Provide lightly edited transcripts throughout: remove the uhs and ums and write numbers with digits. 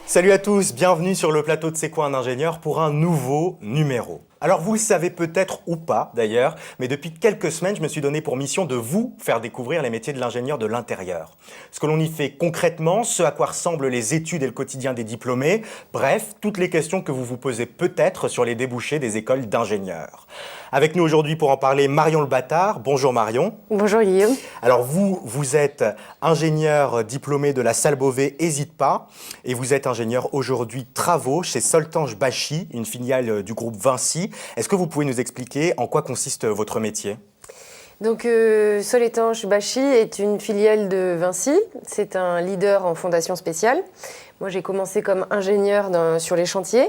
Salut à tous, bienvenue sur le plateau de C'est quoi un ingénieur pour un nouveau numéro. Alors vous le savez peut-être ou pas d'ailleurs, mais depuis quelques semaines, je me suis donné pour mission de vous faire découvrir les métiers de l'ingénieur de l'intérieur. Ce que l'on y fait concrètement, ce à quoi ressemblent les études et le quotidien des diplômés, bref, toutes les questions que vous vous posez peut-être sur les débouchés des écoles d'ingénieurs. Avec nous aujourd'hui pour en parler, Marion Le Bâtard. Bonjour Marion. Bonjour Guillaume. Alors vous êtes ingénieur diplômé de la Salle Beauvais, hésite pas, et vous êtes ingénieur aujourd'hui travaux chez Soltange Bachy, une filiale du groupe Vinci. Est-ce que vous pouvez nous expliquer en quoi consiste votre métier ? Donc Soltange Bachy est une filiale de Vinci, c'est un leader en fondation spéciale. Moi j'ai commencé comme ingénieur sur les chantiers.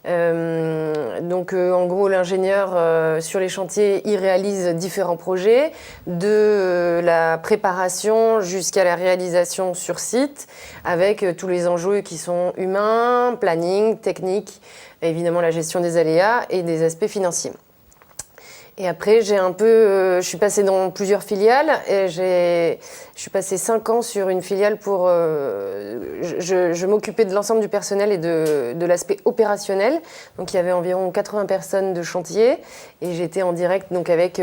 En gros l'ingénieur sur les chantiers il réalise différents projets, de la préparation jusqu'à la réalisation sur site, avec tous les enjeux qui sont humains, planning, technique, évidemment la gestion des aléas et des aspects financiers. Et après, je suis passée dans plusieurs filiales et je suis passée 5 ans sur une filiale pour... je m'occupais de l'ensemble du personnel et de l'aspect opérationnel. Donc, il y avait environ 80 personnes de chantier et j'étais en direct donc, avec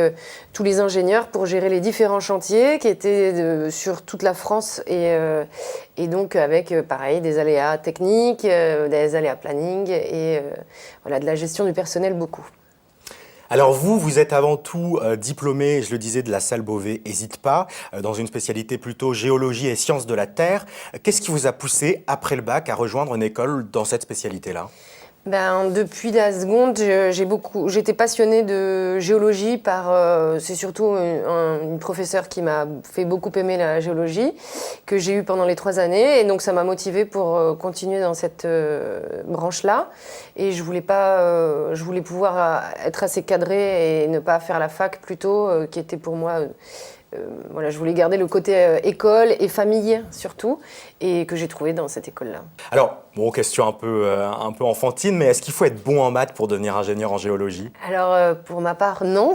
tous les ingénieurs pour gérer les différents chantiers qui étaient sur toute la France et donc avec, pareil, des aléas techniques, des aléas planning et de la gestion du personnel beaucoup. Alors vous êtes avant tout diplômé, je le disais, de la Salle Beauvais, hésite pas, dans une spécialité plutôt géologie et sciences de la Terre. Qu'est-ce qui vous a poussé, après le bac, à rejoindre une école dans cette spécialité-là ? Depuis la seconde, j'étais passionnée de géologie c'est surtout une professeure qui m'a fait beaucoup aimer la géologie, que j'ai eue pendant les 3 années. Et donc, ça m'a motivée pour continuer dans cette branche-là. Et je voulais pouvoir être assez cadrée et ne pas faire la fac plutôt, qui était pour moi... je voulais garder le côté école et famille surtout, et que j'ai trouvé dans cette école-là. Alors, question un peu enfantine, mais est-ce qu'il faut être bon en maths pour devenir ingénieur en géologie ? Alors, pour ma part, non.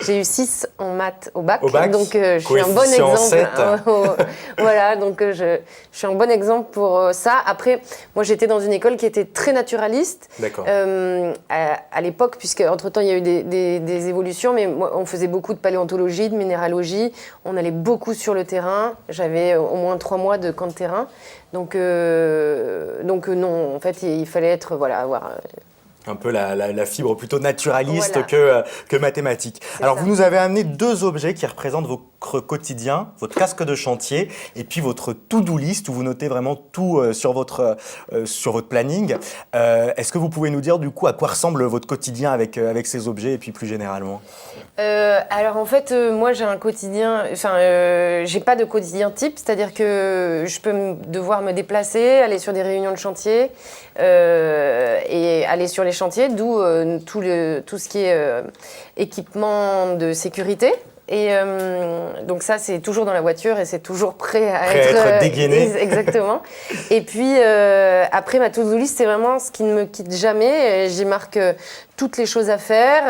J'ai eu 6 en maths au bac, donc je suis un bon exemple. 7. Voilà, donc je suis un bon exemple pour ça. Après, moi, j'étais dans une école qui était très naturaliste. D'accord. À l'époque, puisque entre-temps, il y a eu des évolutions, mais moi, on faisait beaucoup de paléontologie, de minéralogie. On allait beaucoup sur le terrain. J'avais au moins 3 mois de camp de terrain. Donc non, en fait, il fallait avoir... Un peu la fibre plutôt naturaliste voilà. que mathématique. Alors, vous nous avez amené 2 objets qui représentent votre quotidien, votre casque de chantier et puis votre to-do list où vous notez vraiment tout sur votre planning. Est-ce que vous pouvez nous dire du coup à quoi ressemble votre quotidien avec ces objets et puis plus généralement ? Alors en fait, moi j'ai un quotidien, j'ai pas de quotidien type, c'est-à-dire que je peux devoir me déplacer, aller sur des réunions de chantier et aller sur les chantiers, d'où tout ce qui est équipement de sécurité. Et donc ça, c'est toujours dans la voiture et c'est toujours prêt à être dégainé. Exactement. Et puis après, ma to-do list, c'est vraiment ce qui ne me quitte jamais. J'y marque toutes les choses à faire.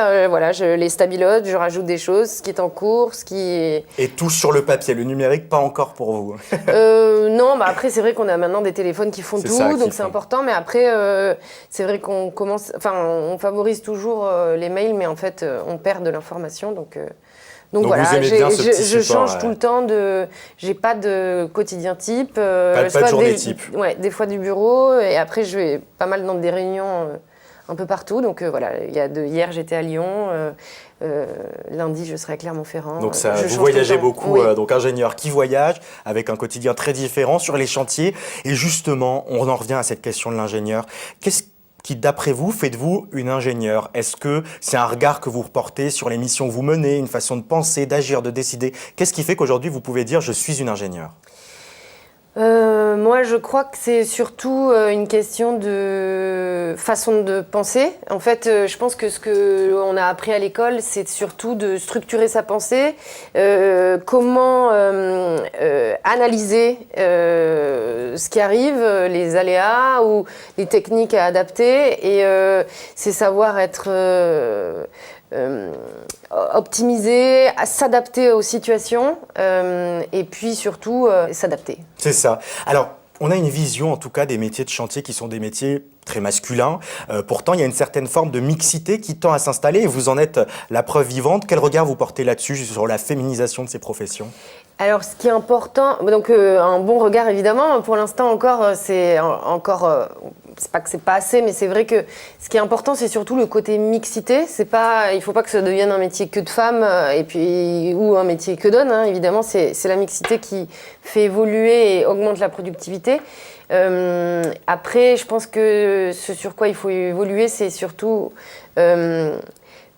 Je les stabilote, je rajoute des choses, ce qui est en cours, ce qui est... Et tout sur le papier, le numérique, pas encore pour vous. Non, après, c'est vrai qu'on a maintenant des téléphones qui font tout, donc c'est important. Mais après, c'est vrai qu'on on favorise toujours les mails, mais en fait, on perd de l'information, donc voilà, vous aimez bien ce petit je support, change tout le temps j'ai pas de quotidien type. Pas de journée type. Ouais, des fois du bureau et après je vais pas mal dans des réunions un peu partout. Donc hier j'étais à Lyon, lundi je serai à Clermont-Ferrand. Donc vous voyagez beaucoup, oui. Donc ingénieur qui voyage avec un quotidien très différent sur les chantiers. Et justement, on en revient à cette question de l'ingénieur. Qu'est-ce qui, d'après vous, fait de vous une ingénieure ? Est-ce que c'est un regard que vous reportez sur les missions que vous menez, une façon de penser, d'agir, de décider ? Qu'est-ce qui fait qu'aujourd'hui, vous pouvez dire « je suis une ingénieure » ? Moi, je crois que c'est surtout une question de façon de penser. En fait, je pense que ce qu'on a appris à l'école, c'est surtout de structurer sa pensée, comment analyser ce qui arrive, les aléas ou les techniques à adapter. Et c'est savoir être... optimiser, s'adapter aux situations et puis surtout s'adapter. C'est ça. Alors, On a une vision en tout cas des métiers de chantier qui sont des métiers très masculins. Pourtant, il y a une certaine forme de mixité qui tend à s'installer et vous en êtes la preuve vivante. Quel regard vous portez là-dessus, sur la féminisation de ces professions ? Alors, ce qui est important, donc un bon regard évidemment. Pour l'instant encore, c'est pas que c'est pas assez, mais c'est vrai que ce qui est important, c'est surtout le côté mixité. Il faut pas que ça devienne un métier que de femmes et puis ou un métier que d'hommes. Hein. Évidemment, c'est la mixité qui fait évoluer et augmente la productivité. Après, je pense que ce sur quoi il faut évoluer, c'est surtout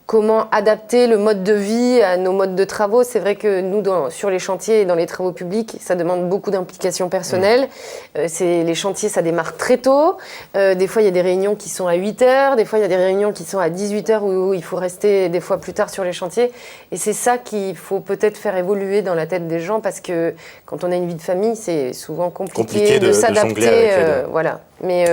comment adapter le mode de vie à nos modes de travaux. C'est vrai que nous, sur les chantiers et dans les travaux publics, ça demande beaucoup d'implication personnelle. Les chantiers, ça démarre très tôt. Des fois, il y a des réunions qui sont à 8 heures. Des fois, il y a des réunions qui sont à 18 heures où il faut rester des fois plus tard sur les chantiers. Et c'est ça qu'il faut peut-être faire évoluer dans la tête des gens parce que quand on a une vie de famille, c'est souvent compliqué de s'adapter. Jongler avec les deux. Voilà. Mais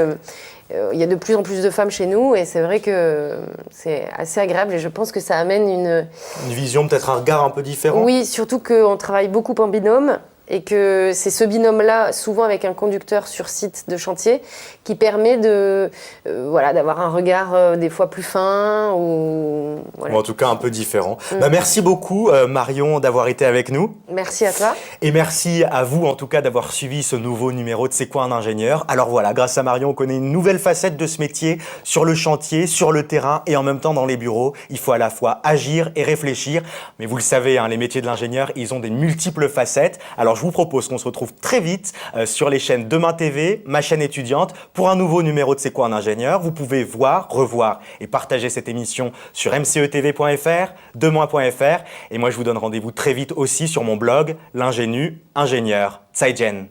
il y a de plus en plus de femmes chez nous et c'est vrai que c'est assez agréable et je pense que ça amène une vision, peut-être un regard un peu différent. Oui, surtout qu'on travaille beaucoup en binôme et que c'est ce binôme-là, souvent avec un conducteur sur site de chantier, qui permet d'avoir un regard des fois plus fin ou en tout cas un peu différent. Merci beaucoup Marion d'avoir été avec nous. Merci à toi. Et merci à vous en tout cas d'avoir suivi ce nouveau numéro de C'est quoi un ingénieur. Alors voilà, grâce à Marion, on connaît une nouvelle facette de ce métier sur le chantier, sur le terrain et en même temps dans les bureaux. Il faut à la fois agir et réfléchir. Mais vous le savez, les métiers de l'ingénieur, ils ont des multiples facettes. Alors je vous propose qu'on se retrouve très vite sur les chaînes Demain TV, ma chaîne étudiante, pour un nouveau numéro de C'est quoi un ingénieur. Vous pouvez voir, revoir et partager cette émission sur mcetv.fr, demain.fr. Et moi, je vous donne rendez-vous très vite aussi sur mon blog, l'ingénu ingénieur. Zaijian.